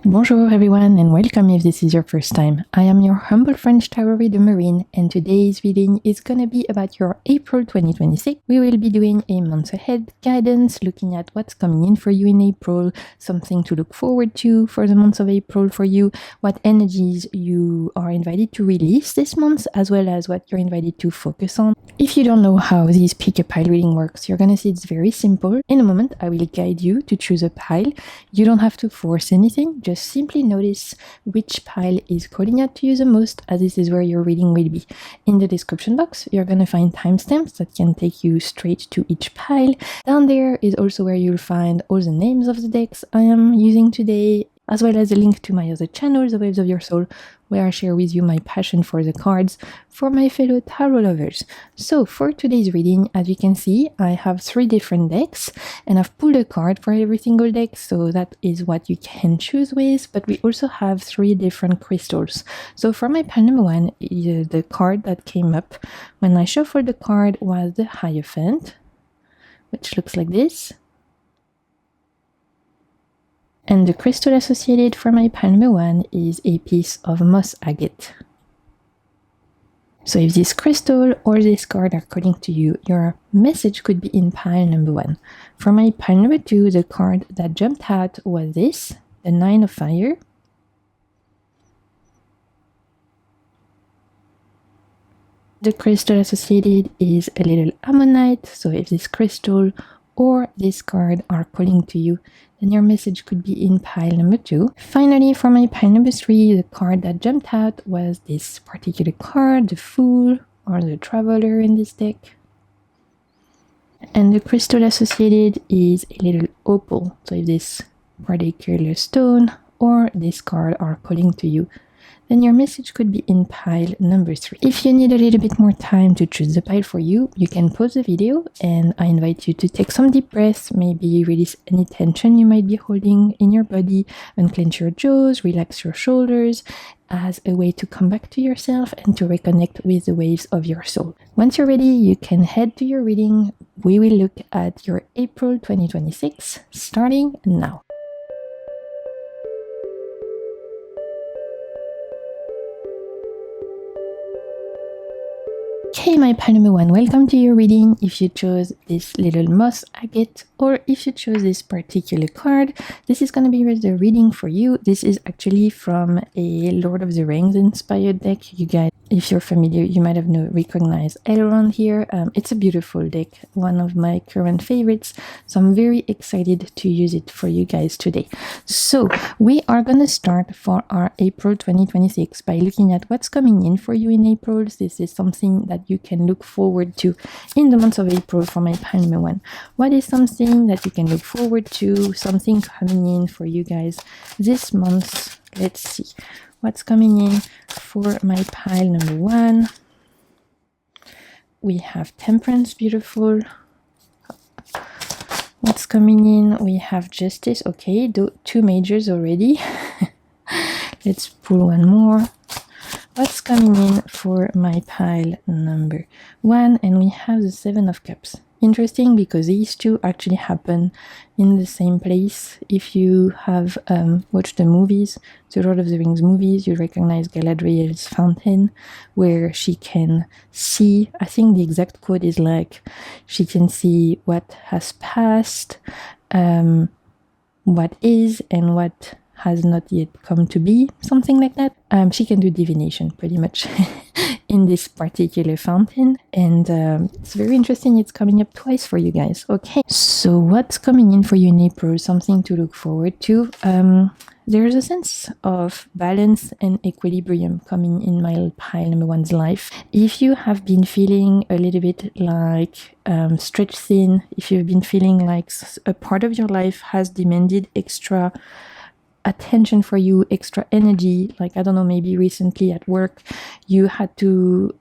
Bonjour everyone and welcome if this is your first time. I am your humble French tarot reader Marine, and today's reading is gonna be about your April 2026. We will be doing a month ahead guidance, looking at what's coming in for you in April, something to look forward to for the month of April for you, what energies you are invited to release this month, as well as what you're invited to focus on. If you don't know how this pick a pile reading works, you're gonna see it's very simple. In a moment, I will guide you to choose a pile. You don't have to force anything, just simply notice which pile is calling out to you the most, as this is where your reading will be. In the description box, you're going to find timestamps that can take you straight to each pile. Down there is also where you'll find all the names of the decks I am using today, as well as a link to my other channel, The Waves of Your Soul, where I share with you my passion for the cards for my fellow tarot lovers. So for today's reading, as you can see, I have 3 different decks, and I've pulled a card for every single deck, so that is what you can choose with, but we also have 3 different crystals. So for my pile number 1, the card that came up when I shuffled the card was the Hierophant, which looks like this. And the crystal associated for my pile number 1 is a piece of moss agate. So if this crystal or this card are calling to you, your message could be in pile number 1. For my pile number 2, the card that jumped out was this, the 9 of Fire. The crystal associated is a little ammonite, so if this crystal or this card are calling to you, then your message could be in pile number 2. Finally, for my pile number 3, the card that jumped out was this particular card, the Fool or the Traveler in this deck. And the crystal associated is a little opal. So if this particular stone or this card are calling to you, then your message could be in pile number 3. If you need a little bit more time to choose the pile for you, you can pause the video, and I invite you to take some deep breaths, maybe release any tension you might be holding in your body, unclench your jaws, relax your shoulders, as a way to come back to yourself and to reconnect with the waves of your soul. Once you're ready, you can head to your reading. We will look at your April 2026, starting now. Okay, my pile number 1, welcome to your reading. If you chose this little moss agate, or if you chose this particular card, this is going to be the reading for you. This is actually from a Lord of the Rings inspired deck. You guys, if you're familiar, you might have recognized Elrond here. It's a beautiful deck, one of my current favorites, so I'm very excited to use it for you guys today. So we are going to start for our April 2026 by looking at what's coming in for you in April. This is something that you can look forward to in the month of April for my pile number 1. What is something that you can look forward to, something coming in for you guys this month? Let's see what's coming in for my pile number 1. We have Temperance, beautiful. What's coming in? We have Justice. Okay, 2 majors already. Let's pull one more. What's coming in for my pile number 1? And we have the 7 of Cups. Interesting, because these 2 actually happen in the same place. If you have watched the movies, the Lord of the Rings movies, you recognize Galadriel's fountain, where she can see, I think the exact quote is like, she can see what has passed, what is, and what has not yet come to be, something like that. She can do divination pretty much in this particular fountain, and it's very interesting. It's coming up twice for you guys. Okay, so what's coming in for you in April? Something to look forward to. There's a sense of balance and equilibrium coming in my pile number 1's life. If you have been feeling a little bit like stretched thin, if you've been feeling like a part of your life has demanded extra attention for you, extra energy, like I don't know, maybe recently at work you had to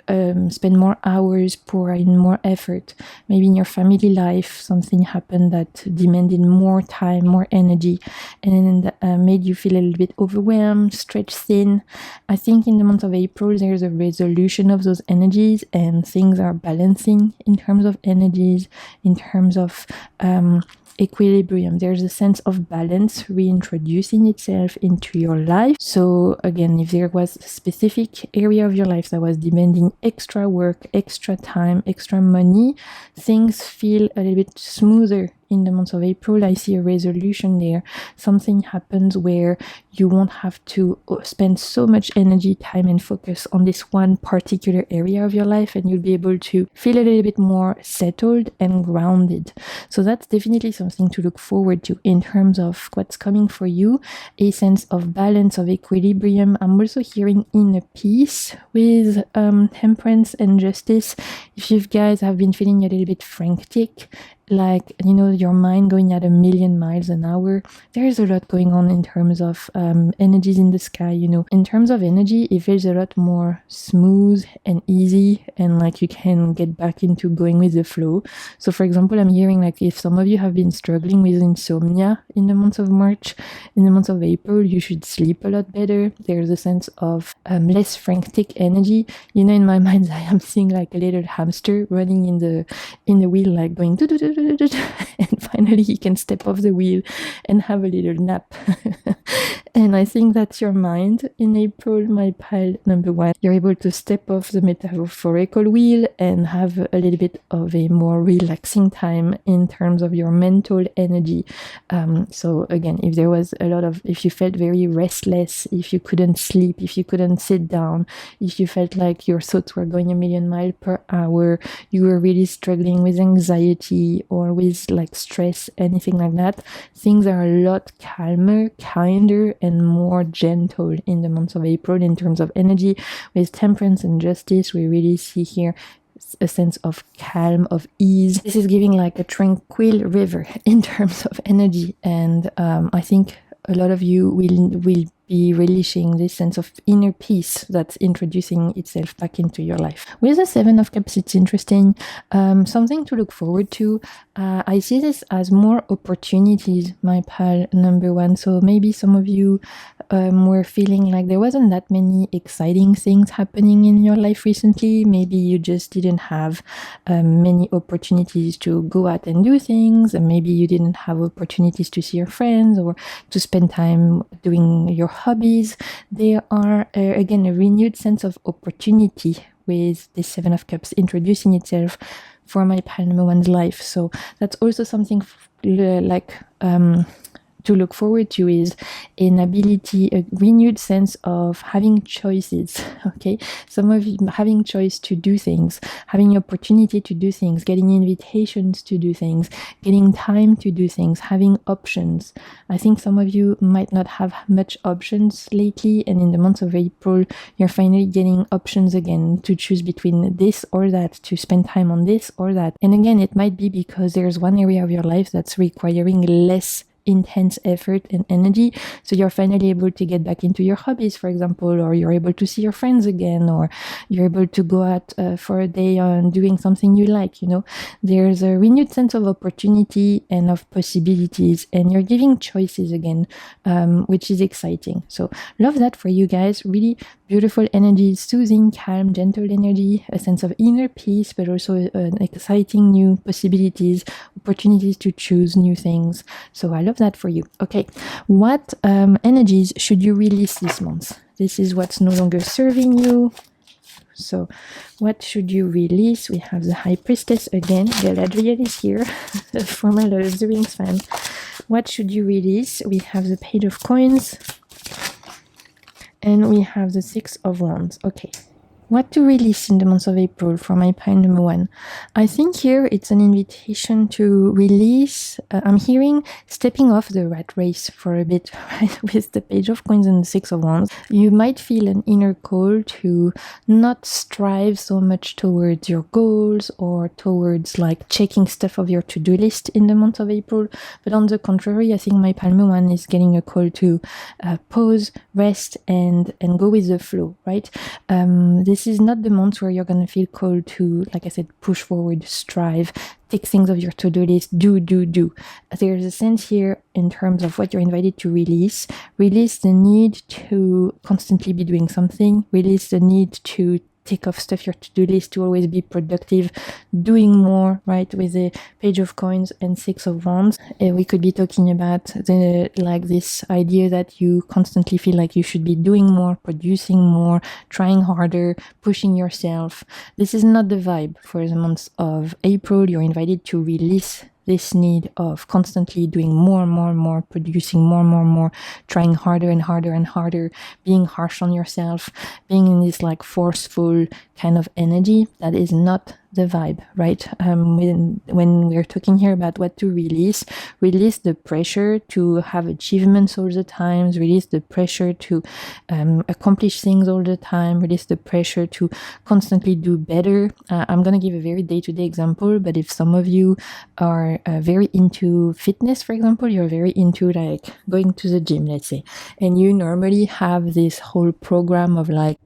spend more hours, pour in more effort. Maybe in your family life something happened that demanded more time, more energy, and made you feel a little bit overwhelmed, stretched thin. I think in the month of April there's a resolution of those energies, and things are balancing in terms of energies, in terms of equilibrium. There's a sense of balance, reintroducing itself into your life. So again, if there was a specific area of your life that was demanding extra work, extra time, extra money, things feel a little bit smoother in the month of April. I see a resolution there. Something happens where you won't have to spend so much energy, time, and focus on this one particular area of your life, and you'll be able to feel a little bit more settled and grounded. So that's definitely something to look forward to in terms of what's coming for you, a sense of balance, of equilibrium. I'm also hearing inner peace with temperance and justice. If you guys have been feeling a little bit frantic, like, you know, your mind going at 1,000,000 miles an hour, there's a lot going on in terms of energies in the sky. You know, in terms of energy, it feels a lot more smooth and easy, and like you can get back into going with the flow. So for example, I'm hearing like if some of you have been struggling with insomnia in the month of March, in the month of April, you should sleep a lot better. There's a sense of less frantic energy. You know, in my mind, I am seeing like a little hamster running in the wheel, like going and finally he can step off the wheel and have a little nap. And I think that's your mind in April, my pile number one. You're able to step off the metaphorical wheel and have a little bit of a more relaxing time in terms of your mental energy. So again, if there was if you felt very restless, if you couldn't sleep, if you couldn't sit down, if you felt like your thoughts were going 1,000,000 miles per hour, you were really struggling with anxiety or with like stress, anything like that, things are a lot calmer, kinder, and more gentle in the month of April in terms of energy. With temperance and justice, we really see here a sense of calm, of ease. This is giving like a tranquil river in terms of energy, and I think a lot of you will be relishing this sense of inner peace that's introducing itself back into your life. With the Seven of Cups, it's interesting, something to look forward to. I see this as more opportunities, my pal number one. So maybe some of you were feeling like there wasn't that many exciting things happening in your life recently. Maybe you just didn't have many opportunities to go out and do things, and maybe you didn't have opportunities to see your friends or to spend time doing your hobbies. There are again a renewed sense of opportunity with the Seven of Cups introducing itself for my pile number one's life. So that's also something to look forward to, is an ability, a renewed sense of having choices. Okay, some of you having choice to do things, having opportunity to do things, getting invitations to do things, getting time to do things, having options. I think some of you might not have much options lately, and in the month of April, you're finally getting options again to choose between this or that, to spend time on this or that. And again, it might be because there's one area of your life that's requiring less intense effort and energy, so you're finally able to get back into your hobbies, for example, or you're able to see your friends again, or you're able to go out for a day on doing something you like. You know, there's a renewed sense of opportunity and of possibilities, and you're giving choices again, which is exciting. So love that for you guys. Really beautiful energy, soothing, calm, gentle energy, a sense of inner peace, but also an exciting new possibilities, opportunities to choose new things. So I love that for you. Okay, what energies should you release this month? This is what's no longer serving you. So what should you release? We have the High Priestess again. Galadriel is here, a former Lord of the Rings fan. What should you release? We have the Page of Coins. And we have the Six of Wands. Okay. What to release in the month of April for my pile number one? I think here it's an invitation to release. I'm hearing stepping off the rat race for a bit, right? With the Page of Coins and the Six of Wands. You might feel an inner call to not strive so much towards your goals or towards like checking stuff of your to-do list in the month of April. But on the contrary, I think my pile number one is getting a call to pause, rest, and go with the flow, right? This is not the month where you're going to feel called to, like I said, push forward, strive, take things off your to-do list, do. There's a sense here in terms of what you're invited to release the need to constantly be doing something, release the need to tick off stuff your to-do list, to always be productive, doing more, right? With the Page of Coins and Six of Wands, we could be talking about this idea that you constantly feel like you should be doing more, producing more, trying harder, pushing yourself. This is not the vibe for the month of April. You're invited to release this need of constantly doing more and more and more, producing more and more and more, trying harder and harder and harder, being harsh on yourself, being in this like forceful kind of energy. That is not the vibe, right? When we're talking here about what to release the pressure to have achievements all the time, release the pressure to accomplish things all the time, release the pressure to constantly do better. I'm going to give a very day-to-day example, but if some of you are very into fitness, for example, you're very into like going to the gym, let's say, and you normally have this whole program of like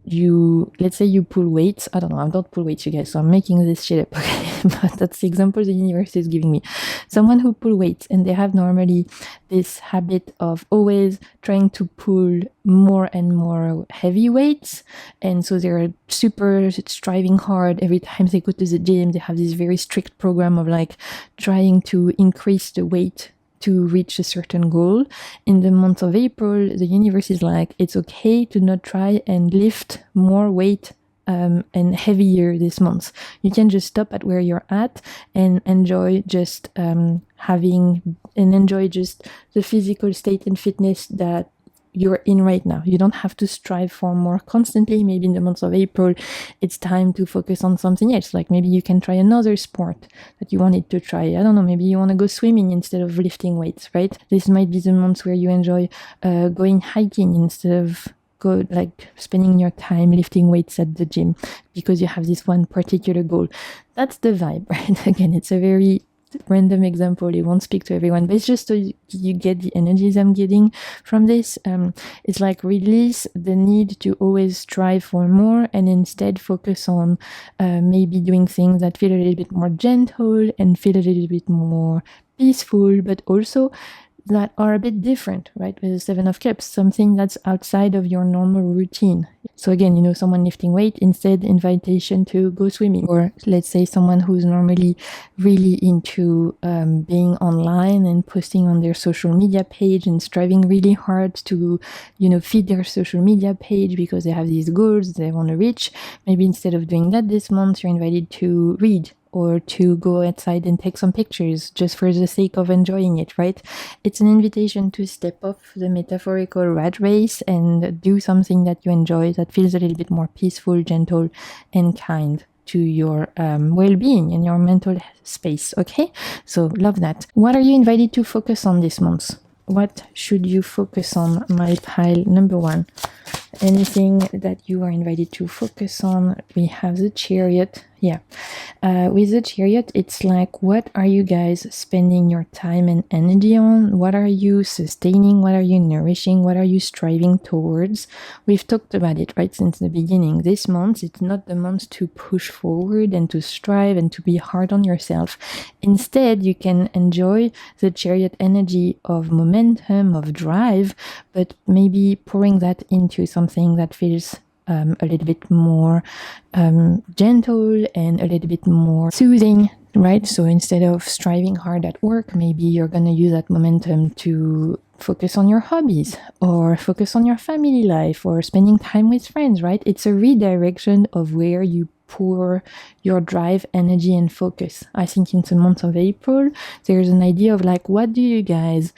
let's say you pull weights. I don't know, I don't pull weights, you guys, so I'm making this shit up, okay? But that's the example the universe is giving me. Someone who pull weights, and they have normally this habit of always trying to pull more and more heavy weights, and so they're super striving hard every time they go to the gym. They have this very strict program of like trying to increase the weight to reach a certain goal. In the month of April, the universe is like, it's okay to not try and lift more weight and heavier this month. You can just stop at where you're at and enjoy just enjoy just the physical state and fitness that you're in right now. You don't have to strive for more constantly. Maybe in the month of April, it's time to focus on something else. Like maybe you can try another sport that you wanted to try. I don't know, maybe you want to go swimming instead of lifting weights, right? This might be the month where you enjoy going hiking instead of spending your time lifting weights at the gym because you have this one particular goal. That's the vibe, right? Again, it's a very random example. It won't speak to everyone, but it's just so you get the energies I'm getting from this. It's like release the need to always strive for more and instead focus on maybe doing things that feel a little bit more gentle and feel a little bit more peaceful, but also that are a bit different, right? With the Seven of Cups, something that's outside of your normal routine. So again, someone lifting weight, instead invitation to go swimming. Or let's say someone who's normally really into being online and posting on their social media page and striving really hard to, feed their social media page because they have these goals they want to reach. Maybe instead of doing that this month, you're invited to read or to go outside and take some pictures just for the sake of enjoying it, right? It's an invitation to step off the metaphorical rat race and do something that you enjoy, that feels a little bit more peaceful, gentle, and kind to your well-being and your mental space, okay? So love that. What are you invited to focus on this month? What should you focus on, my pile number one? Anything that you are invited to focus on. We have the Chariot. Yeah. With the Chariot, it's like, what are you guys spending your time and energy on? What are you sustaining? What are you nourishing? What are you striving towards? We've talked about it, right, since the beginning. This month, it's not the month to push forward and to strive and to be hard on yourself. Instead, you can enjoy the Chariot energy of momentum, of drive, but maybe pouring that into something that feels a little bit more gentle and a little bit more soothing, right? So instead of striving hard at work, maybe you're going to use that momentum to focus on your hobbies or focus on your family life or spending time with friends, right? It's a redirection of where you pour your drive, energy, and focus. I think in the month of April, there's an idea of like, what do you guys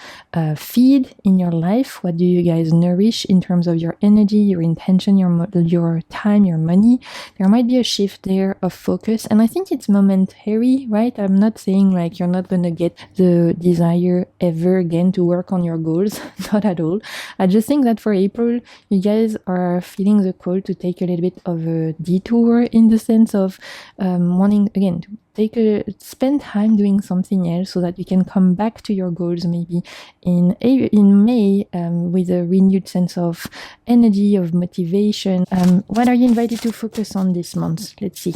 feed in your life? What do you guys nourish in terms of your energy, your intention, your time, your money? There might be a shift there of focus, and I think it's momentary, right? I'm not saying like you're not going to get the desire ever again to work on your goals, not at all. I just think that for April, you guys are feeling the call to take a little bit of a detour in the sense of wanting again to spend time doing something else so that you can come back to your goals maybe in May with a renewed sense of energy, of motivation. What are you invited to focus on this month? Let's see.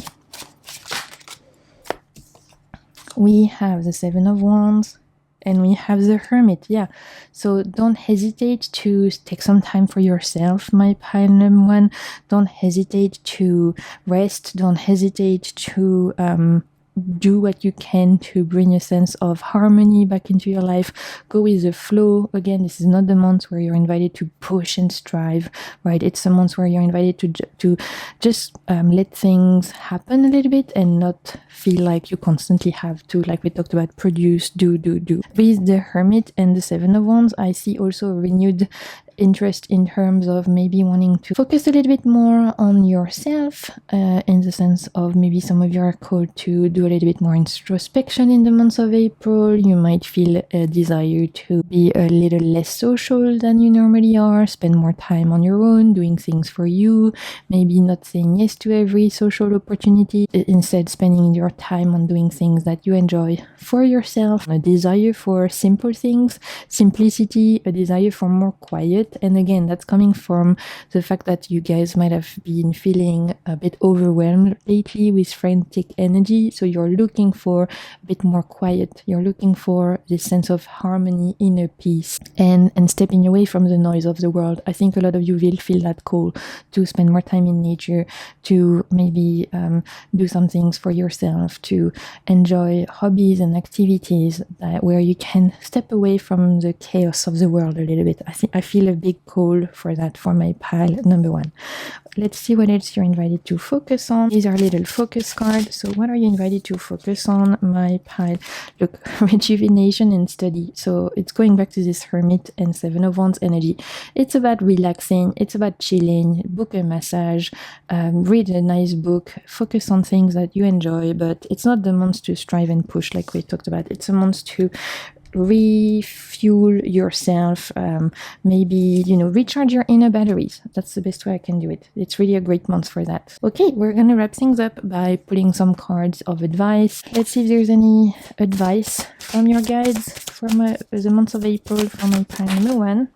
We have the Seven of Wands and we have the Hermit. Yeah, so don't hesitate to take some time for yourself, my pile number one. Don't hesitate to rest. Don't hesitate to do what you can to bring a sense of harmony back into your life. Go with the flow. Again, this is not the month where you're invited to push and strive, right? It's a month where you're invited to just let things happen a little bit and not feel like you constantly have to, like we talked about, produce, do. With the Hermit and the Seven of Wands, I see also a renewed interest in terms of maybe wanting to focus a little bit more on yourself, in the sense of maybe some of you are called to do a little bit more introspection in the month of April. You might feel a desire to be a little less social than you normally are, spend more time on your own, doing things for you, maybe not saying yes to every social opportunity, instead spending your time on doing things that you enjoy for yourself, a desire for simple things, simplicity, a desire for more quiet. And again, that's coming from the fact that you guys might have been feeling a bit overwhelmed lately with frantic energy. So you're looking for a bit more quiet. You're looking for this sense of harmony, inner peace, and stepping away from the noise of the world. I think a lot of you will feel that call to spend more time in nature, to maybe do some things for yourself, to enjoy hobbies and activities where you can step away from the chaos of the world a little bit. I feel a big call for that for my pile number one. Let's see what else you're invited to focus on. These are little focus cards. So what are you invited to focus on, my pile? Look, rejuvenation and study. So it's going back to this Hermit and Seven of Wands energy. It's about relaxing. It's about chilling. Book a massage. Read a nice book. Focus on things that you enjoy. But it's not the month to strive and push like we talked about. It's a month to refuel yourself, maybe, recharge your inner batteries. That's the best way I can do it. It's really a great month for that. Okay, we're gonna wrap things up by pulling some cards of advice. Let's see if there's any advice from your guides for the month of April for my pile number one.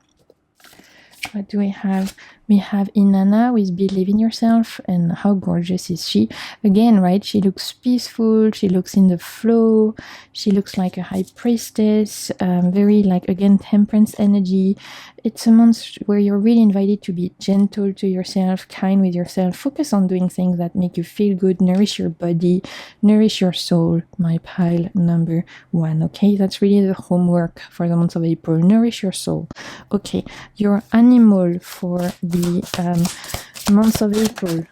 What do we have? We have Inanna with Believe in Yourself, and how gorgeous is she? Again, right? She looks peaceful. She looks in the flow. She looks like a high priestess. Very again, temperance energy. It's a month where you're really invited to be gentle to yourself, kind with yourself. Focus on doing things that make you feel good, nourish your body, nourish your soul, my pile number one. Okay, that's really the homework for the month of April. Nourish your soul. Okay, your animal for the month of April.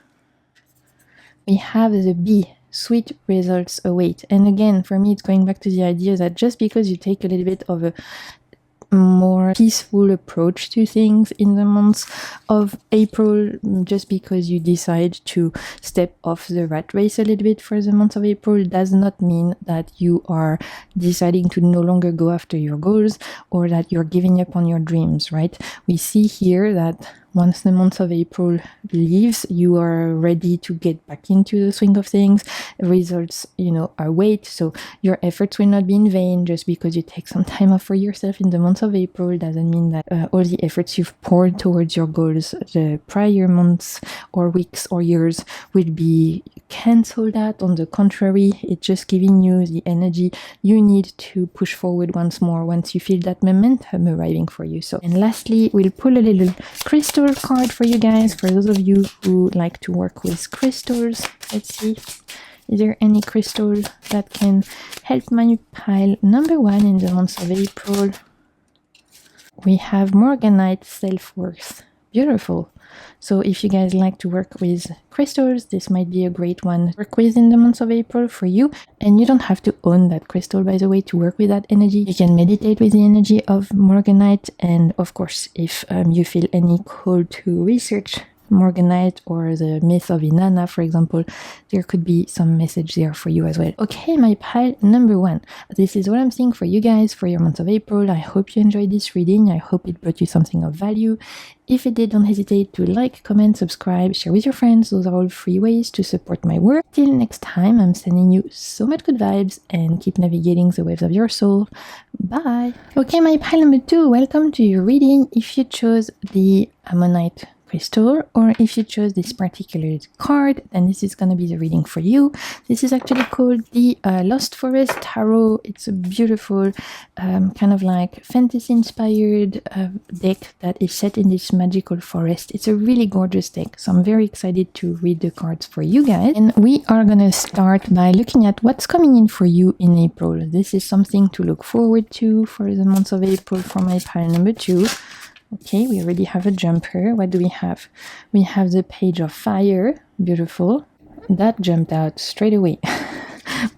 We have the bee. Sweet results await. And again, for me, it's going back to the idea that just because you take a little bit of a more peaceful approach to things in the month of April, just because you decide to step off the rat race a little bit for the month of April, does not mean that you are deciding to no longer go after your goals or that you're giving up on your dreams, right? We see here that once the month of April leaves, you are ready to get back into the swing of things. Results, are wait. So your efforts will not be in vain. Just because you take some time off for yourself in the month of April doesn't mean that all the efforts you've poured towards your goals the prior months or weeks or years will be cancelled out. On the contrary, it's just giving you the energy you need to push forward once more once you feel that momentum arriving for you. So, and lastly, we'll pull a little crystal card for you guys, for those of you who like to work with crystals. Let's see, is there any crystal that can help my pile number one in the month of April? We have Morganite Self-Worth. Beautiful. So if you guys like to work with crystals, this might be a great one to work with in the month of April for you. And you don't have to own that crystal, by the way, to work with that energy. You can meditate with the energy of Morganite. And of course, if you feel any call to research Morganite or the myth of Inanna, for example, there could be some message there for you as well. Okay, my pile number one. This is what I'm seeing for you guys for your month of April. I hope you enjoyed this reading. I hope it brought you something of value. If it did, don't hesitate to like, comment, subscribe, share with your friends. Those are all free ways to support my work. Till next time, I'm sending you so much good vibes and keep navigating the waves of your soul. Bye. Okay, my pile number two. Welcome to your reading. If you chose the Ammonite crystal, or if you chose this particular card, then this is going to be the reading for you. This is actually called the Lost Forest Tarot. It's a beautiful kind of like fantasy inspired deck that is set in this magical forest. It's a really gorgeous deck, so I'm very excited to read the cards for you guys. And we are going to start by looking at what's coming in for you in April. This is something to look forward to for the month of April for my pile number 2. Okay, we already have a jumper. What do we have? We have the Page of Fire. Beautiful. That jumped out straight away.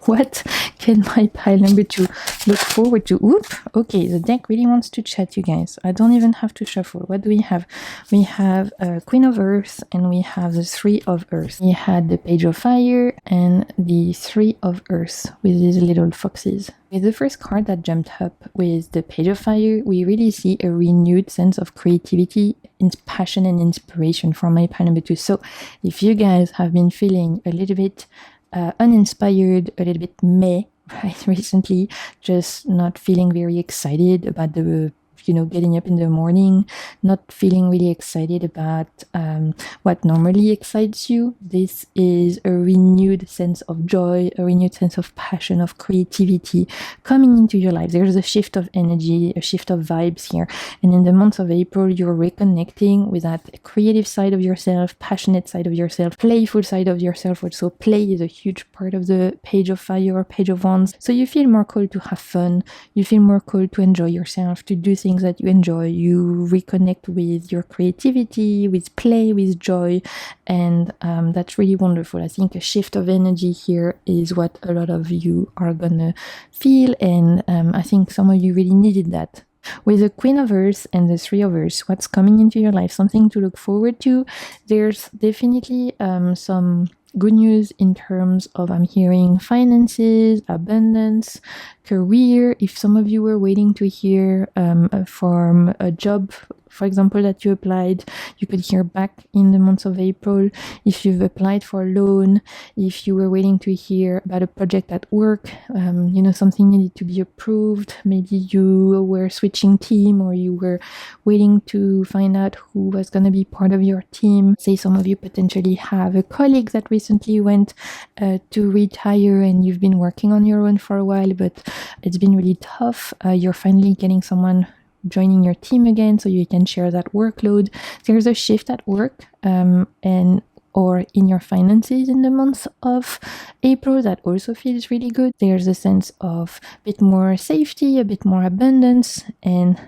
What can my pile number 2 look forward to? Oop! Okay, the deck really wants to chat, you guys. I don't even have to shuffle. What do we have? We have Queen of Earth and we have the Three of Earth. We had the Page of Fire and the Three of Earth with these little foxes. With the first card that jumped up with the Page of Fire, we really see a renewed sense of creativity, passion and inspiration from my pile number 2. So if you guys have been feeling a little bit uninspired, a little bit meh, right, recently, just not feeling very excited about the getting up in the morning, not feeling really excited about what normally excites you. This is a renewed sense of joy, a renewed sense of passion, of creativity coming into your life. There's a shift of energy, a shift of vibes here. And in the month of April, you're reconnecting with that creative side of yourself, passionate side of yourself, playful side of yourself. Also, play is a huge part of the Page of Fire or Page of Wands. So you feel more called to have fun. You feel more called to enjoy yourself, to do things that you enjoy. You reconnect with your creativity, with play, with joy, and that's really wonderful. I think a shift of energy here is what a lot of you are gonna feel, and I think some of you really needed that. With the Queen of Earth and the Three of Earth, what's coming into your life, something to look forward to. There's definitely some good news in terms of, I'm hearing finances, abundance, career. If some of you were waiting to hear from a job, for example, that you applied, you could hear back in the month of April. If you've applied for a loan, if you were waiting to hear about a project at work, something needed to be approved, maybe you were switching team or you were waiting to find out who was going to be part of your team. Say some of you potentially have a colleague that recently went to retire and you've been working on your own for a while, but it's been really tough. You're finally getting someone joining your team again so you can share that workload. There's a shift at work or in your finances in the month of April that also feels really good. There's a sense of a bit more safety, a bit more abundance, and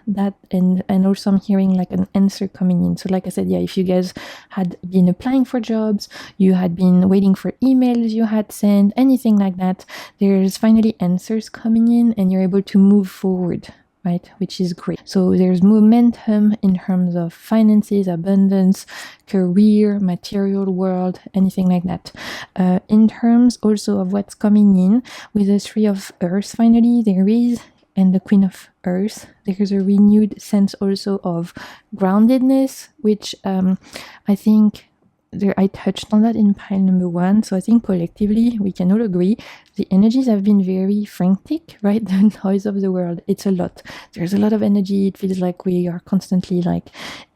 also I'm hearing like an answer coming in. So like I said, yeah, if you guys had been applying for jobs, you had been waiting for emails you had sent, anything like that, there's finally answers coming in and you're able to move forward, right? Which is great. So there's momentum in terms of finances, abundance, career, material world, anything like that. In terms also of what's coming in with the Three of Earth, finally, and the Queen of Earth, there's a renewed sense also of groundedness, which I think I touched on that in pile number 1. So I think collectively we can all agree the energies have been very frantic, right? The noise of the world, it's a lot. There's a lot of energy. It feels like we are constantly like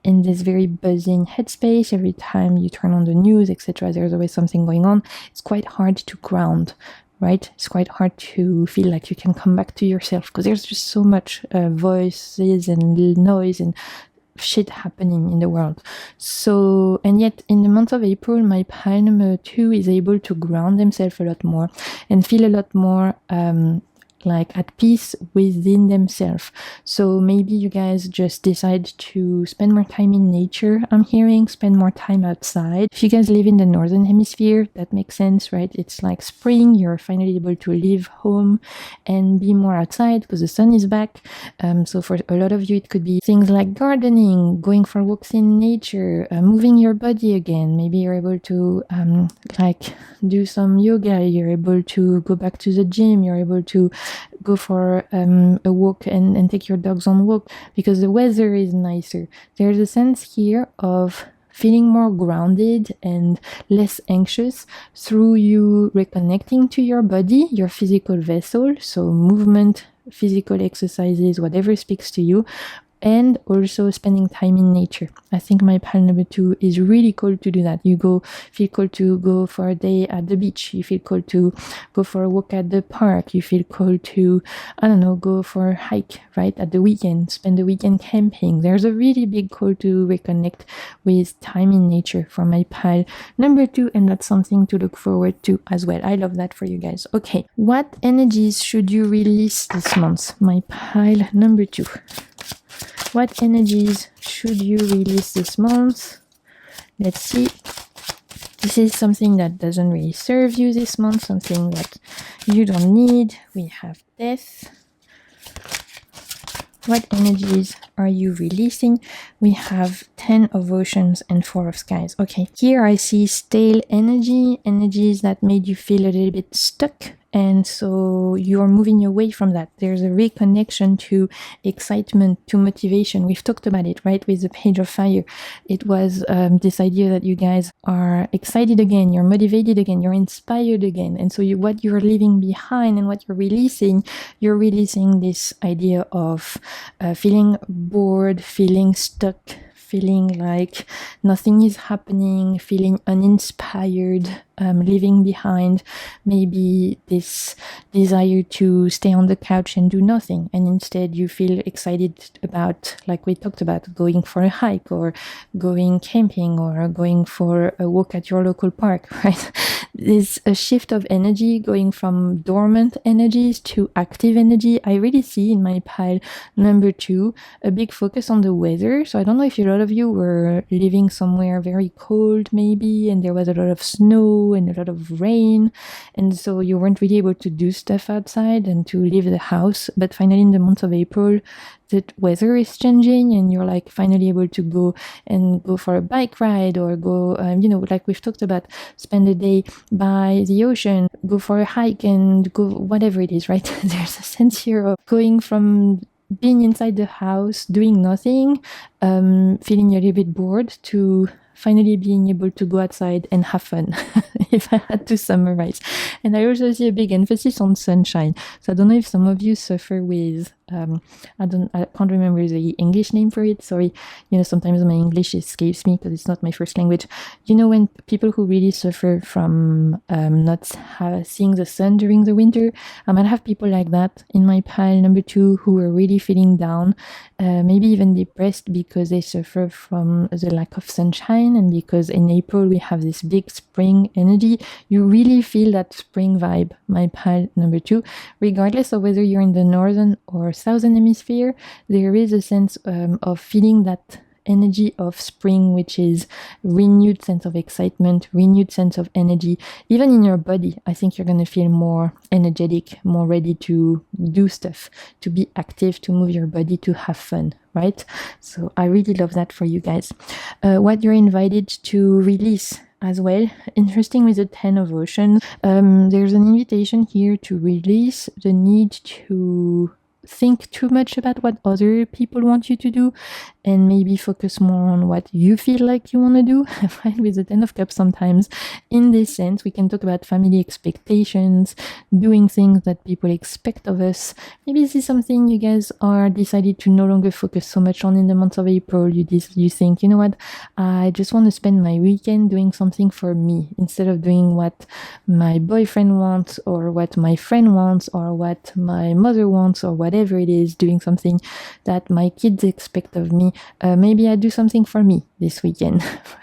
in this very buzzing headspace. Every time you turn on the news, etc., there's always something going on. It's quite hard to ground, right? It's quite hard to feel like you can come back to yourself because there's just so much voices and noise and shit happening in the world. So, and yet in the month of April, my pile number 2 is able to ground themselves a lot more and feel a lot more like at peace within themselves. So maybe you guys just decide to spend more time in nature. I'm hearing spend more time outside. If you guys live in the northern hemisphere, that makes sense, right? It's like spring, you're finally able to leave home and be more outside because the sun is back. So for a lot of you, it could be things like gardening, going for walks in nature, moving your body again. Maybe you're able to like do some yoga, you're able to go back to the gym, you're able to go for a walk and take your dogs on walk because the weather is nicer. There's a sense here of feeling more grounded and less anxious through you reconnecting to your body, your physical vessel, so movement, physical exercises, whatever speaks to you, and also spending time in nature. I think my pile number 2 is really cool to do that. You feel cool to go for a day at the beach. You feel cool to go for a walk at the park. You feel cool to, I don't know, go for a hike, right? At the weekend, spend the weekend camping. There's a really big call to reconnect with time in nature for my pile number 2, and that's something to look forward to as well. I love that for you guys. Okay, what energies should you release this month? My pile number 2. What energies should you release this month? Let's see. This is something that doesn't really serve you this month, something that you don't need. We have death. What energies are you releasing? We have 10 of oceans and 4 of skies. Okay, here I see stale energies that made you feel a little bit stuck. And so you're moving away from that. There's a reconnection to excitement, to motivation. We've talked about it, right? With the Page of Fire. It was this idea that you guys are excited again, you're motivated again, you're inspired again. And so what you're leaving behind and what you're releasing this idea of feeling bored, feeling stuck, feeling like nothing is happening, feeling uninspired, leaving behind maybe this desire to stay on the couch and do nothing, and instead you feel excited about, like we talked about, going for a hike or going camping or going for a walk at your local park, right? There's a shift of energy going from dormant energies to active energy. I really see in my pile number 2 a big focus on the weather. So I don't know if a lot of you were living somewhere very cold maybe, and there was a lot of snow and a lot of rain, and so you weren't really able to do stuff outside and to leave the house. But finally in the month of April, the weather is changing and you're like finally able to go for a bike ride or go, like we've talked about, spend a day by the ocean, go for a hike and go whatever it is, right? There's a sense here of going from being inside the house, doing nothing, feeling a little bit bored, to finally being able to go outside and have fun, if I had to summarize. And I also see a big emphasis on sunshine. So I don't know if some of you suffer with, I can't remember the English name for it, sorry. Sometimes my English escapes me because it's not my first language. When people who really suffer from not seeing the sun during the winter, I might have people like that in my pile number 2 who are really feeling down, maybe even depressed because they suffer from the lack of sunshine, and because in April we have this big spring energy. You really feel that spring vibe, my pile number 2, regardless of whether you're in the northern or southern hemisphere. There is a sense of feeling that energy of spring, which is renewed sense of excitement, renewed sense of energy. Even in your body, I think you're going to feel more energetic, more ready to do stuff, to be active, to move your body, to have fun, right? So I really love that for you guys. What you're invited to release as well. Interesting with the 10 of oceans. There's an invitation here to release the need to think too much about what other people want you to do, and maybe focus more on what you feel like you want to do. I find with the 10 of Cups sometimes, in this sense, we can talk about family expectations, doing things that people expect of us. Maybe this is something you guys are decided to no longer focus so much on in the month of April. You think, you know what, I just want to spend my weekend doing something for me, instead of doing what my boyfriend wants, or what my friend wants, or what my mother wants, or whatever it is, doing something that my kids expect of me. Maybe I do something for me this weekend,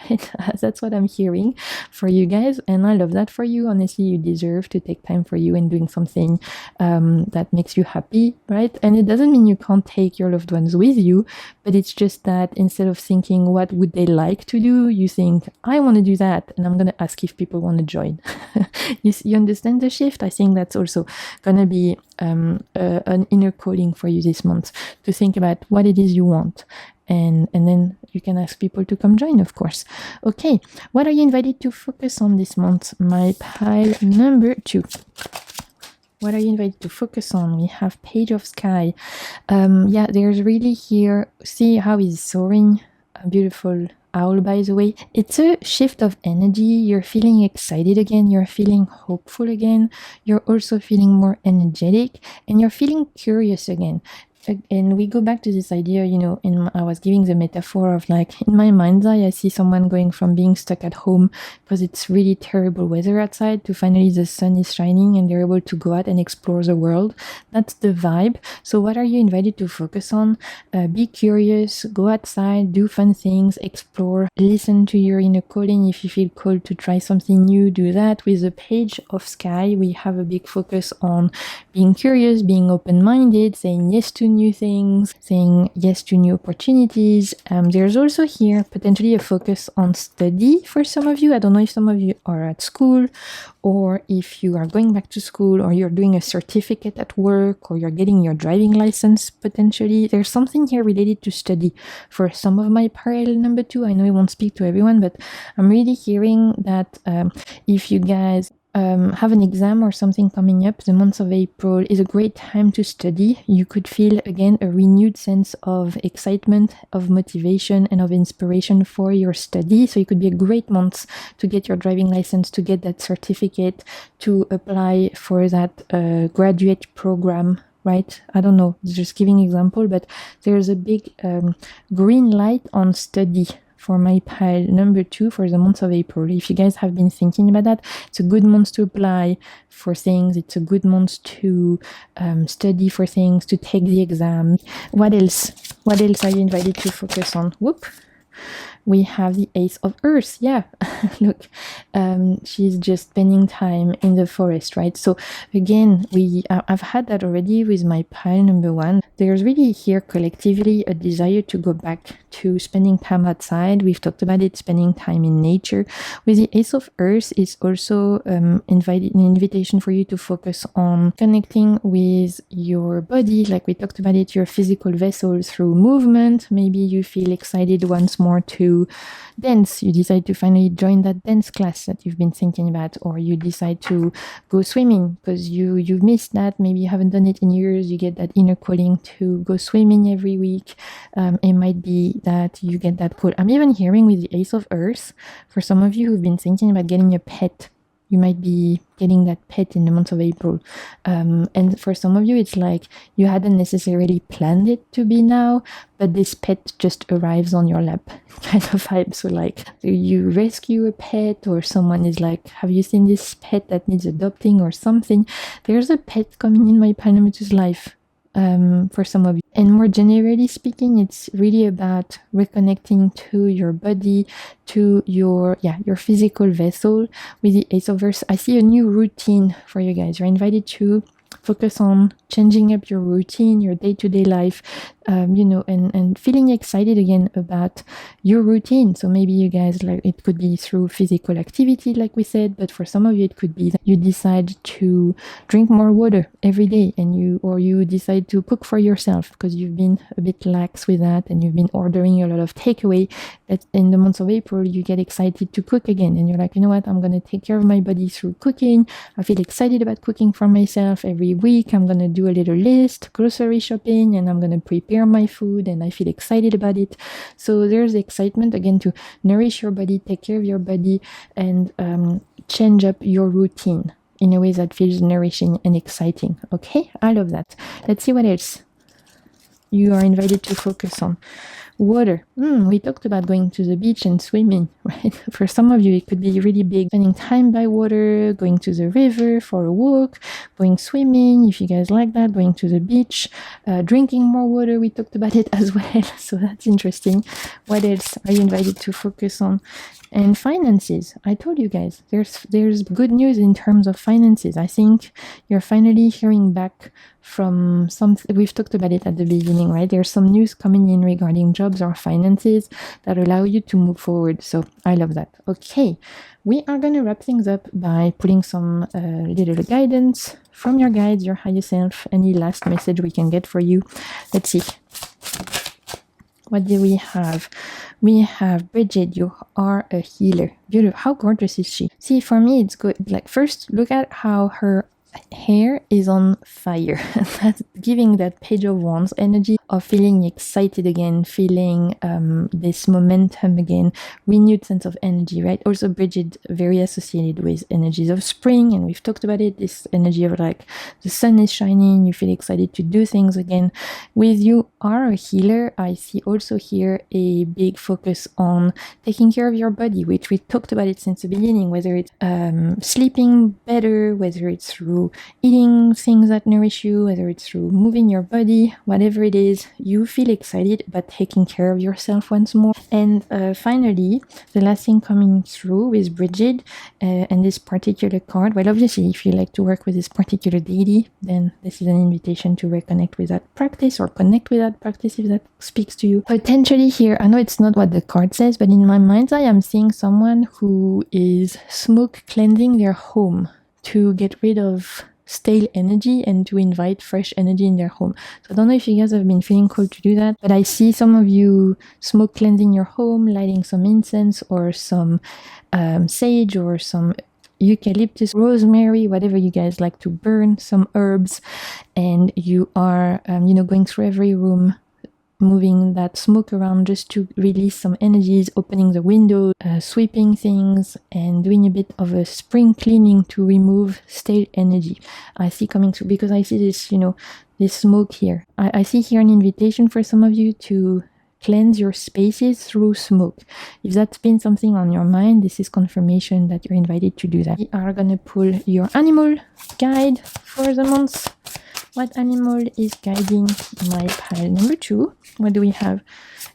right? That's what I'm hearing for you guys, and I love that for you. Honestly, you deserve to take time for you and doing something that makes you happy, right? And it doesn't mean you can't take your loved ones with you, but it's just that instead of thinking what would they like to do, you think, I want to do that, and I'm going to ask if people want to join. You understand the shift? I think that's also going to be an inner calling for you this month, to think about what it is you want, and then you can ask people to come join, of course. Okay, what are you invited to focus on this month? My pile number 2. What are you invited to focus on? We have Page of Sky. There's really here, see how he's soaring, a beautiful owl, by the way. It's a shift of energy. You're feeling excited again, you're feeling hopeful again, you're also feeling more energetic, and you're feeling curious again. and we go back to this idea, I was giving the metaphor of like, in my mind's eye, I see someone going from being stuck at home because it's really terrible weather outside to finally the sun is shining and they're able to go out and explore the world. That's the vibe. So what are you invited to focus on? Be curious, go outside, do fun things, explore, listen to your inner calling. If you feel called to try something new, do that. With the page of sky, we have a big focus on being curious, being open-minded, saying yes to new things, saying yes to new opportunities. There's also here potentially a focus on study for some of you. I don't know if some of you are at school, or if you are going back to school, or you're doing a certificate at work, or you're getting your driving license potentially. There's something here related to study for some of my parallel number 2. I know it won't speak to everyone, but I'm really hearing that if you guys have an exam or something coming up, the month of April is a great time to study. You could feel again a renewed sense of excitement, of motivation, and of inspiration for your study. So it could be a great month to get your driving license, to get that certificate, to apply for that graduate program, right? I don't know, just giving example, but there's a big green light on study for my pile number 2 for the month of April. If you guys have been thinking about that, it's a good month to apply for things. It's a good month to study for things, to take the exam. What else? What else are you invited to focus on? Whoop. We have the Ace of Earth. Yeah, look, she's just spending time in the forest, right? So again, I've had that already with my pile number 1. There's really here collectively a desire to go back to spending time outside. We've talked about it, spending time in nature. With the Ace of Earth, it's also an invitation for you to focus on connecting with your body, like we talked about it, your physical vessel through movement. Maybe you feel excited once more to dance. You decide to finally join that dance class that you've been thinking about, or you decide to go swimming because you've missed that. Maybe you haven't done it in years. You get that inner calling to go swimming every week. It might be that you get that call. I'm even hearing with the Ace of Earth, for some of you who've been thinking about getting a pet, you might be getting that pet in the month of April. And for some of you, it's like you hadn't necessarily planned it to be now, but this pet just arrives on your lap kind of vibe. So like you rescue a pet, or someone is like, have you seen this pet that needs adopting or something? There's a pet coming in my Panama's life. For some of you. And more generally speaking, it's really about reconnecting to your body, to your physical vessel. With the Ace of Earth, I see a new routine for you guys. You're invited to focus on changing up your routine, your day-to-day life, and feeling excited again about your routine. So maybe you guys, like, it could be through physical activity, like we said, but for some of you, it could be that you decide to drink more water every day, and you decide to cook for yourself because you've been a bit lax with that, and you've been ordering a lot of takeaway. That in the month of April, you get excited to cook again, and you're like, you know what, I'm going to take care of my body through cooking. I feel excited about cooking for myself every week. I'm going to do a little list, grocery shopping, and I'm going to prepare my food, and I feel excited about it. So there's excitement again to nourish your body, take care of your body, and change up your routine in a way that feels nourishing and exciting. Okay, I love that. Let's see what else you are invited to focus on. Water. We talked about going to the beach and swimming, right? For some of you, it could be really big. Spending time by water, going to the river for a walk, going swimming, if you guys like that, going to the beach, drinking more water. We talked about it as well. So that's interesting. What else are you invited to focus on? And finances. I told you guys, there's good news in terms of finances. I think you're finally hearing back from something. We've talked about it at the beginning, right? There's some news coming in regarding jobs or finances that allow you to move forward. So I love that. Okay, we are going to wrap things up by putting some little guidance from your guides, your higher self, any last message we can get for you. Let's see. What do we have? We have Bridget, you are a healer. Beautiful. How gorgeous is she? See, for me, it's good. Like, first, look at how her hair is on fire. That's giving that Page of Wands energy of feeling excited again, feeling this momentum again, renewed sense of energy, right? Also, Bridget, very associated with energies of spring, and we've talked about it, this energy of like the sun is shining, you feel excited to do things again. With you are a healer, I see also here a big focus on taking care of your body, which we talked about it since the beginning, whether it's sleeping better, whether it's through eating things that nourish you, whether it's through moving your body, whatever it is, you feel excited about taking care of yourself once more. And finally, the last thing coming through with Bridget and this particular card, well, obviously, if you like to work with this particular deity, then this is an invitation to reconnect with that practice or connect with that practice if that speaks to you. Potentially here, I know it's not what the card says, but in my mind's eye, I'm seeing someone who is smoke cleansing their home to get rid of stale energy and to invite fresh energy in their home. So I don't know if you guys have been feeling called to do that, but I see some of you smoke cleansing your home, lighting some incense or some sage or some eucalyptus, rosemary, whatever you guys like to burn, some herbs, and you are going through every room, moving that smoke around just to release some energies, opening the window, sweeping things, and doing a bit of a spring cleaning to remove stale energy. I see coming through because I see this, this smoke here. I see here an invitation for some of you to cleanse your spaces through smoke. If that's been something on your mind, this is confirmation that you're invited to do that. We are gonna pull your animal guide for the month. What animal is guiding my pile number 2? What do we have?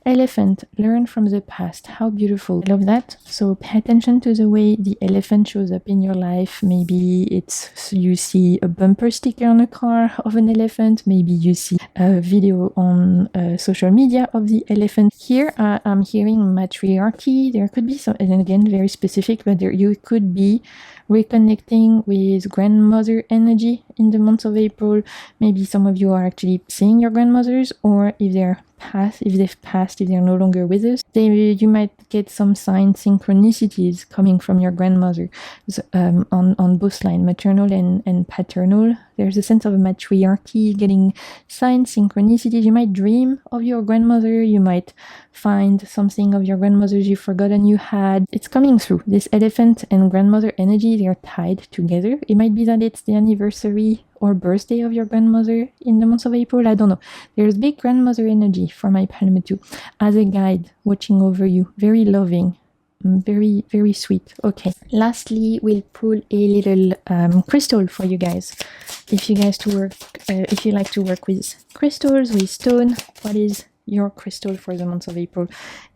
Elephant, learn from the past. How beautiful. I love that. So pay attention to the way the elephant shows up in your life. Maybe it's you see a bumper sticker on a car of an elephant. Maybe you see a video on social media of the elephant. Here I'm hearing matriarchy. There could be some, and again, very specific, but you could be reconnecting with grandmother energy in the month of April. Maybe some of you are actually seeing your grandmothers, or if they've passed, if they're no longer with us, you might get some sign synchronicities coming from your grandmother on both lines, maternal and paternal. There's a sense of a matriarchy, getting signs, synchronicities. You might dream of your grandmother. You might find something of your grandmother's you've forgotten you had. It's coming through. This elephant and grandmother energy, they're tied together. It might be that it's the anniversary or birthday of your grandmother in the month of April. I don't know. There's big grandmother energy for my palm too, as a guide watching over you. Very loving. Very, very sweet. Okay. Lastly, we'll pull a little crystal for you guys. If you like to work with crystals, with stone, what is your crystal for the month of April?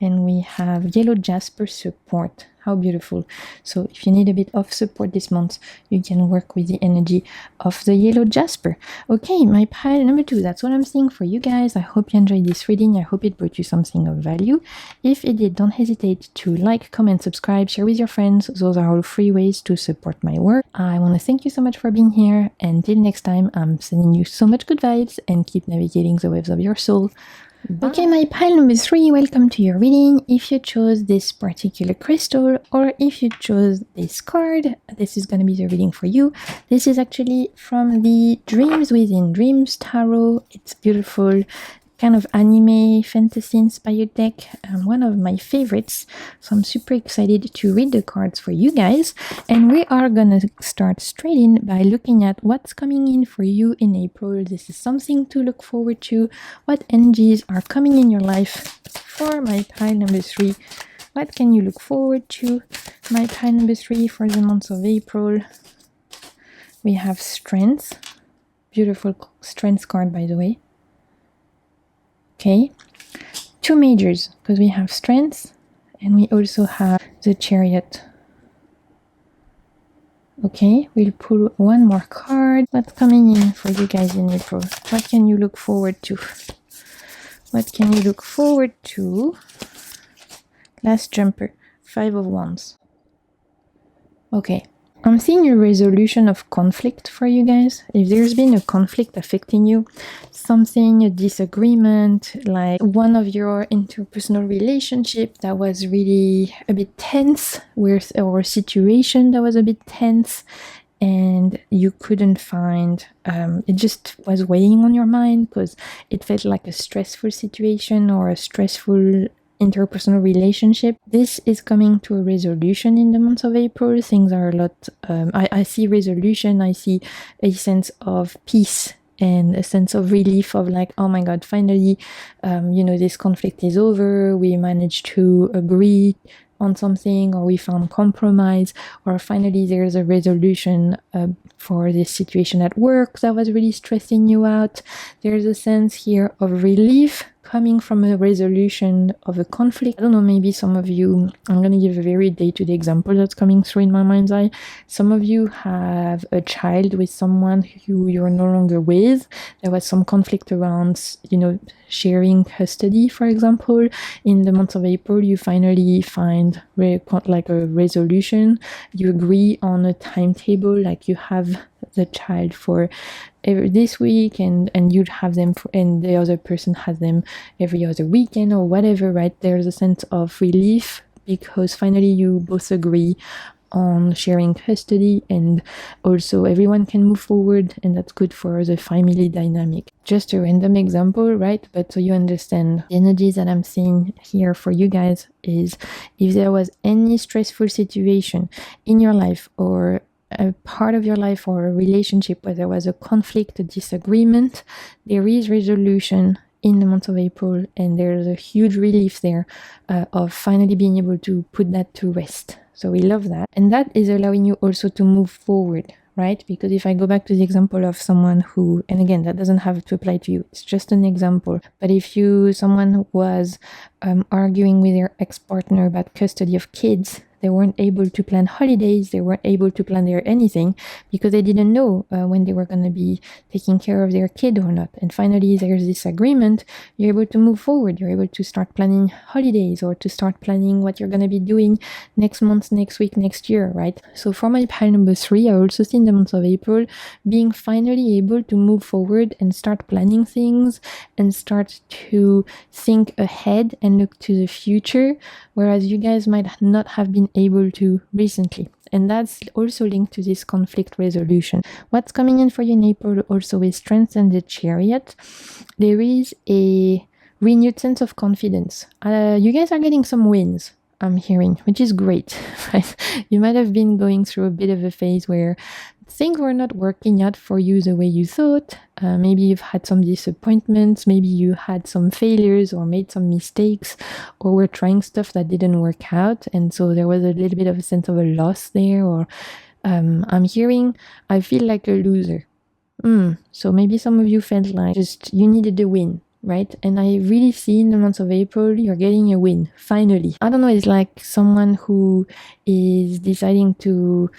And we have yellow jasper support. How beautiful. So if you need a bit of support this month, you can work with the energy of the yellow jasper. Okay, my pile number 2, that's what I'm seeing for you guys. I hope you enjoyed this reading. I hope it brought you something of value. If it did, don't hesitate to like, comment, subscribe, share with your friends. Those are all free ways to support my work. I want to thank you so much for being here. Until next time, I'm sending you so much good vibes and keep navigating the waves of your soul. Bye. Okay, my pile number 3, welcome to your reading. If you chose this particular crystal or if you chose this card, this is going to be the reading for you. This is actually from the Dreams Within Dreams Tarot. It's beautiful, kind of anime, fantasy inspired deck, one of my favorites. So I'm super excited to read the cards for you guys. And we are gonna start straight in by looking at what's coming in for you in April. This is something to look forward to. What energies are coming in your life for my pile number 3? What can you look forward to? My pile number 3 for the month of April. We have Strength. Beautiful Strength card, by the way. Okay, 2 majors, because we have Strength and we also have the Chariot. Okay, we'll pull one more card. What's coming in for you guys in April? What can you look forward to? What can you look forward to? Last jumper, 5 of Wands. Okay. I'm seeing a resolution of conflict for you guys. If there's been a conflict affecting you, something, a disagreement, like one of your interpersonal relationship that was really a bit tense, or a situation that was a bit tense, and you couldn't find, it just was weighing on your mind because it felt like a stressful situation or a stressful interpersonal relationship. This is coming to a resolution in the month of April. Things are a lot, I see resolution, I see a sense of peace and a sense of relief of like, oh my God, finally, this conflict is over. We managed to agree on something, or we found compromise, or finally there's a resolution for this situation at work that was really stressing you out. There's a sense here of relief coming from a resolution of a conflict. I don't know, maybe some of you, I'm going to give a very day-to-day example that's coming through in my mind's eye. Some of you have a child with someone who you're no longer with. There was some conflict around, sharing custody, for example. In the month of April, you finally find like a resolution. You agree on a timetable, like you have the child for this week, and you'd have them and the other person has them every other weekend or whatever, right? There's a sense of relief because finally you both agree on sharing custody, and also everyone can move forward, and that's good for the family dynamic. Just a random example, right? But so you understand the energies that I'm seeing here for you guys is if there was any stressful situation in your life or a part of your life or a relationship where there was a conflict, a disagreement, there is resolution in the month of April, and there's a huge relief there of finally being able to put that to rest. So we love that. And that is allowing you also to move forward, right? Because if I go back to the example of someone who, and again, that doesn't have to apply to you, it's just an example. But if someone who was arguing with their ex-partner about custody of kids, they weren't able to plan holidays, they weren't able to plan their anything because they didn't know when they were going to be taking care of their kid or not. And finally, there's this agreement, you're able to move forward, you're able to start planning holidays or to start planning what you're going to be doing next month, next week, next year, right? So for my pile number 3, I also see in the month of April being finally able to move forward and start planning things and start to think ahead and look to the future, whereas you guys might not have been able to recently. And that's also linked to this conflict resolution. What's coming in for you in April also is Strength and the Chariot. There is a renewed sense of confidence. You guys are getting some wins, I'm hearing, which is great, right? You might have been going through a bit of a phase where things were not working out for you the way you thought. Maybe you've had some disappointments, maybe you had some failures or made some mistakes, or were trying stuff that didn't work out. And so there was a little bit of a sense of a loss there, or I'm hearing, I feel like a loser. So maybe some of you felt like just you needed a win, right? And I really see in the month of April, you're getting a win, finally. I don't know, it's like someone who is deciding to,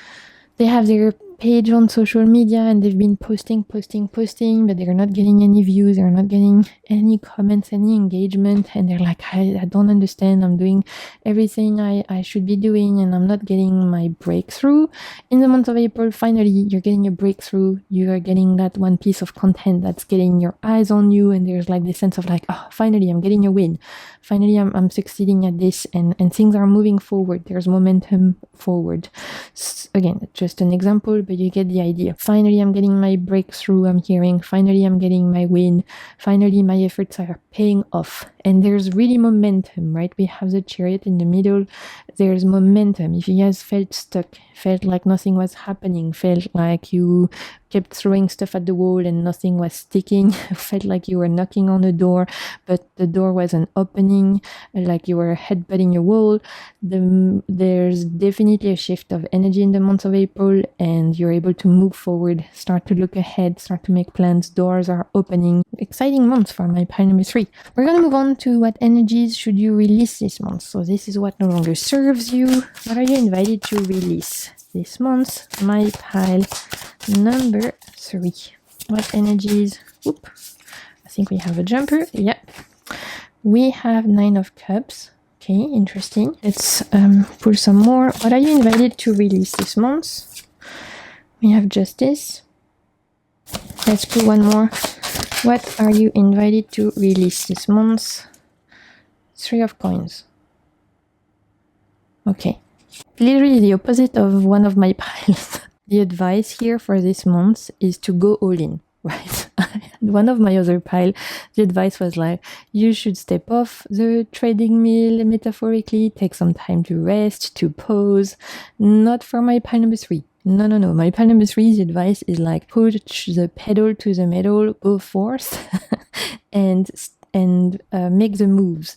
they have their page on social media and they've been posting, but they're not getting any views, they're not getting any comments, any engagement, and they're like, I don't understand, I'm doing everything I should be doing and I'm not getting my breakthrough. In the month of April, finally, you're getting a breakthrough, you are getting that one piece of content that's getting your eyes on you, and there's like this sense of like, oh, finally, I'm getting a win. Finally, I'm succeeding at this, and things are moving forward. There's momentum forward. Again, just an example, but you get the idea. Finally, I'm getting my breakthrough, I'm hearing. Finally, I'm getting my win. Finally, my efforts are paying off. And there's really momentum, right? We have the Chariot in the middle. There's momentum. If you guys felt stuck, felt like nothing was happening, felt like you kept throwing stuff at the wall and nothing was sticking, felt like you were knocking on the door, but the door wasn't opening, like you were headbutting your wall, there's definitely a shift of energy in the month of April, and you're able to move forward, start to look ahead, start to make plans, doors are opening. Exciting month for my pile number 3. We're going to move on to what energies should you release this month. So this is what no longer serves you. What are you invited to release this month? My pile number 3. What energies? Oop. I think we have a jumper. Yeah. We have 9 of Cups. Okay, interesting. Let's pull some more. What are you invited to release this month? We have Justice. Let's pull one more. What are you invited to release this month? 3 of Coins. Okay. Literally the opposite of one of my piles. The advice here for this month is to go all in, right? One of my other pile, the advice was like, you should step off the treadmill metaphorically, take some time to rest, to pause. Not for my pile number 3. No. My pile number 3, the advice is like, put the pedal to the metal, go forth, and make the moves.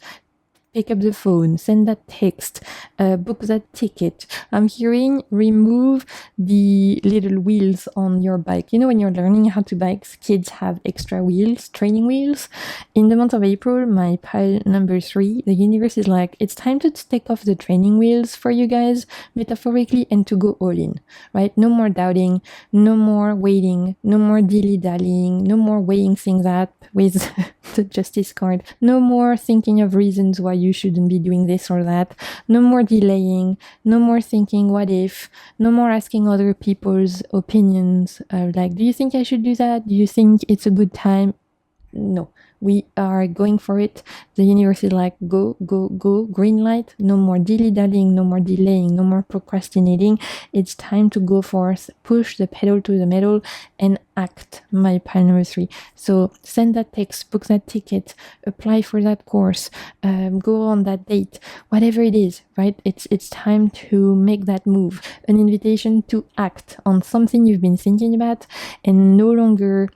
Pick up the phone, send that text, book that ticket. I'm hearing remove the little wheels on your bike. You know, when you're learning how to bike, kids have extra wheels, training wheels. In the month of April, my pile number 3, the universe is like, it's time to take off the training wheels for you guys, metaphorically, and to go all in, right? No more doubting, no more waiting, no more dilly-dallying, no more weighing things up with the justice card, no more thinking of reasons why you shouldn't be doing this or that, no more delaying, no more thinking what if, no more asking other people's opinions, like, do you think I should do that? Do you think it's a good time? No, we are going for it. The universe is like, go, green light. No more dilly-dallying, no more delaying, no more procrastinating. It's time to go forth, push the pedal to the metal, and act, my pile number 3. So send that text, book that ticket, apply for that course, go on that date, whatever it is, right? It's time to make that move, an invitation to act on something you've been thinking about, and no longer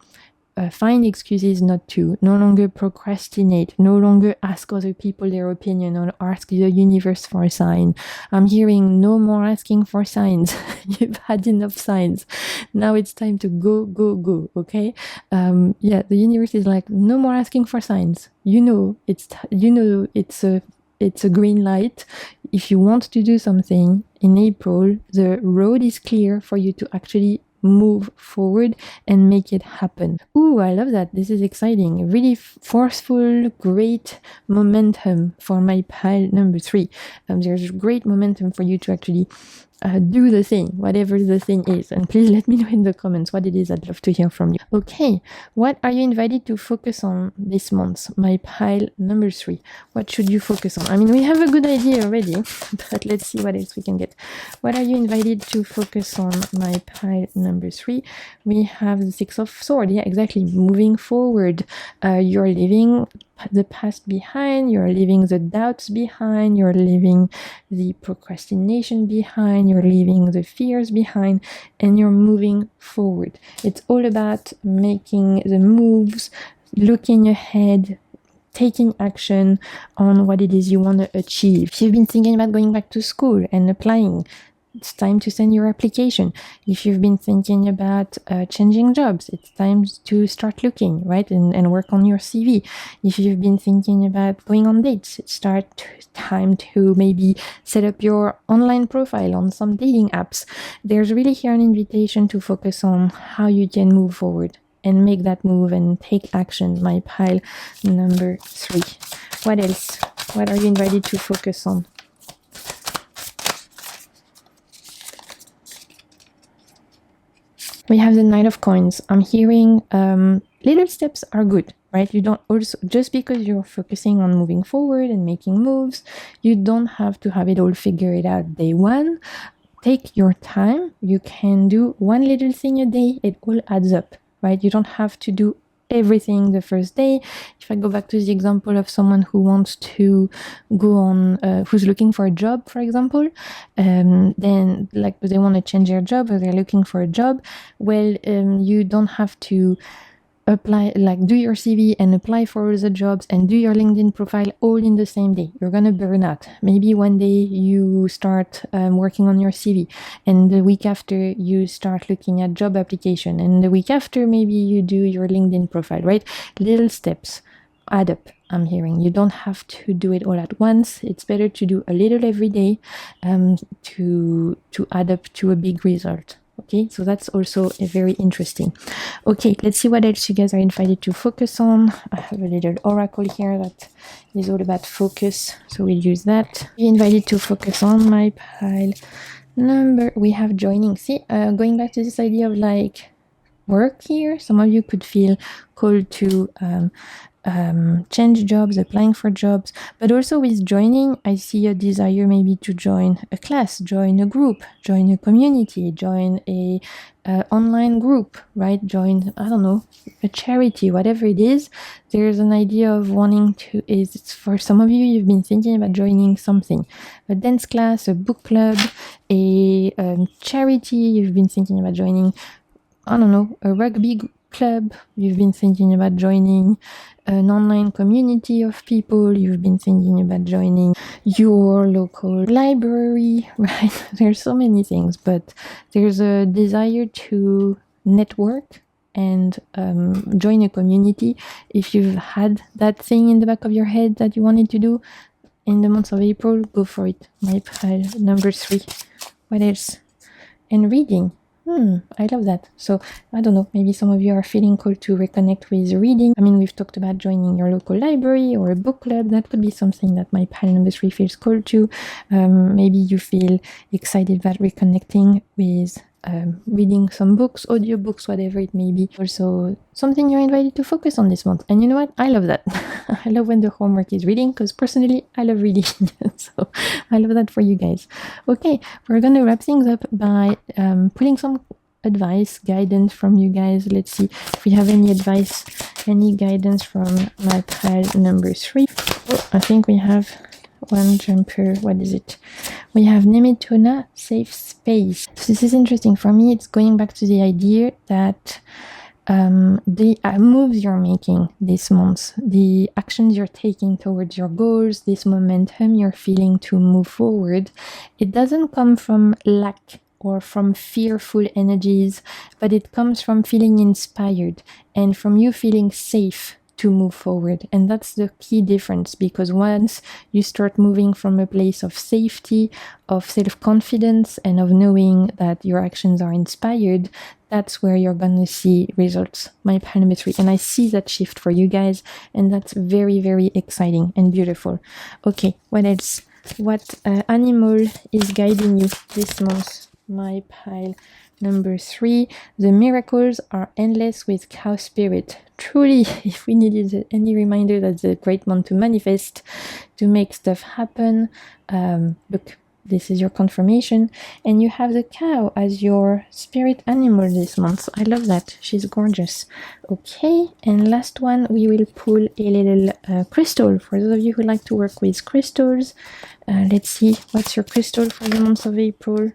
find excuses not to, no longer procrastinate, no longer ask other people their opinion or ask the universe for a sign. I'm hearing no more asking for signs. You've had enough signs. Now it's time to go, okay? The universe is like, no more asking for signs. It's a green light. If you want to do something in April, the road is clear for you to actually move forward and make it happen. Ooh, I love that. This is exciting. Really forceful, great momentum for my pile number 3. There's great momentum for you to actually do the thing, whatever the thing is. And please let me know in the comments what it is. I'd love to hear from you. Okay, what are you invited to focus on this month? My pile number 3. What should you focus on? I mean, we have a good idea already, but let's see what else we can get. What are you invited to focus on? My pile number 3. We have the 6 of Swords. Yeah, exactly. Moving forward. You're leaving the past behind, you're leaving the doubts behind, you're leaving the procrastination behind, you're leaving the fears behind, and you're moving forward. It's all about making the moves, looking ahead, taking action on what it is you want to achieve. If you've been thinking about going back to school and applying, it's time to send your application. If you've been thinking about changing jobs, it's time to start looking, right? And work on your CV. If you've been thinking about going on dates, it's time to maybe set up your online profile on some dating apps. There's really here an invitation to focus on how you can move forward and make that move and take action. My pile number 3. What else? What are you invited to focus on? We have the Knight of Coins. I'm hearing little steps are good, right? You don't also, just because you're focusing on moving forward and making moves, you don't have to have it all figured out day one. Take your time. You can do one little thing a day. It all adds up, right? You don't have to do everything the first day. If I go back to the example of someone who wants to go on, who's looking for a job, for example, then like they want to change their job or they're looking for a job, well, you don't have to apply, like do your CV and apply for all the jobs and do your LinkedIn profile all in the same day. You're gonna burn out. Maybe one day you start working on your CV, and the week after you start looking at job application, and the week after maybe you do your LinkedIn profile, right? Little steps add up. I'm hearing you don't have to do it all at once. It's better to do a little every day to add up to a big result. Okay, so that's also a very interesting. Okay, let's see what else you guys are invited to focus on. I have a little oracle here that is all about focus, so we'll use that. Be invited to focus on my pile number. We have joining. See, going back to this idea of like work here, some of you could feel called to change jobs, applying for jobs, but also with joining, I see a desire maybe to join a class, join a group, join a community, join a online group, right? Join, I don't know, a charity, whatever it is. There's an idea of wanting to, is for some of you, you've been thinking about joining something, a dance class, a book club, a charity, you've been thinking about joining, I don't know, a rugby club, you've been thinking about joining an online community of people, you've been thinking about joining your local library, right? There's so many things, but there's a desire to network and join a community. If you've had that thing in the back of your head that you wanted to do in the month of April, go for it. My pile number 3. What else? And reading. I love that. So I don't know, maybe some of you are feeling called to reconnect with reading. I mean, we've talked about joining your local library or a book club. That could be something that my pile number 3 feels called to. Maybe you feel excited about reconnecting with reading some books, audiobooks, whatever it may be. Also, something you're invited to focus on this month. And you know what? I love that. I love when the homework is reading, because personally, I love reading. So I love that for you guys. Okay, we're going to wrap things up by pulling some advice, guidance from you guys. Let's see if we have any advice, any guidance from my pile number 3. Oh, I think we have one jumper. What is it? We have Nemetona, safe space. So this is interesting for me. It's going back to the idea that the moves you're making this month, the actions you're taking towards your goals, this momentum you're feeling to move forward, it doesn't come from lack or from fearful energies, but it comes from feeling inspired and from you feeling safe to move forward. And that's the key difference, because once you start moving from a place of safety, of self-confidence, and of knowing that your actions are inspired, that's where you're going to see results. My pile number 3. And I see that shift for you guys, and that's very, very exciting and beautiful. Okay, what else? What animal is guiding you this month? My pile number 3. The miracles are endless with cow spirit. Truly, if we needed any reminder, that's a great month to manifest, to make stuff happen. Look, this is your confirmation. And you have the cow as your spirit animal this month. I love that. She's gorgeous. Okay, and last one, we will pull a little crystal. For those of you who like to work with crystals, let's see, what's your crystal for the month of April?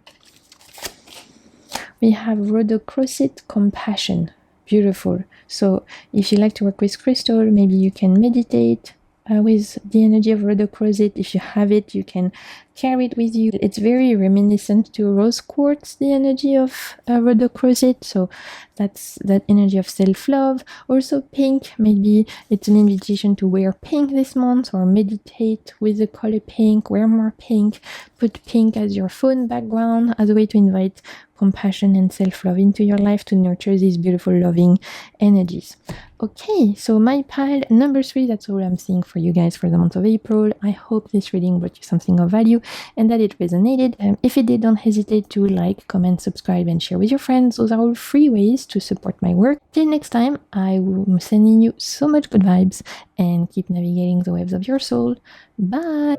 We have rhodochrosite compassion. Beautiful. So if you like to work with crystal, maybe you can meditate with the energy of rhodochrosite. If you have it, you can carry it with you. It's very reminiscent to rose quartz, the energy of rhodochrosite. So that's that energy of self-love. Also pink, maybe it's an invitation to wear pink this month, or meditate with the color pink, wear more pink, put pink as your phone background as a way to invite compassion and self-love into your life to nurture these beautiful loving energies. Okay, so my pile number 3, that's all I'm seeing for you guys for the month of April. I hope this reading brought you something of value and that it resonated. If it did, don't hesitate to like, comment, subscribe, and share with your friends. Those are all free ways to support my work. Till next time, I am sending you so much good vibes and keep navigating the waves of your soul. Bye!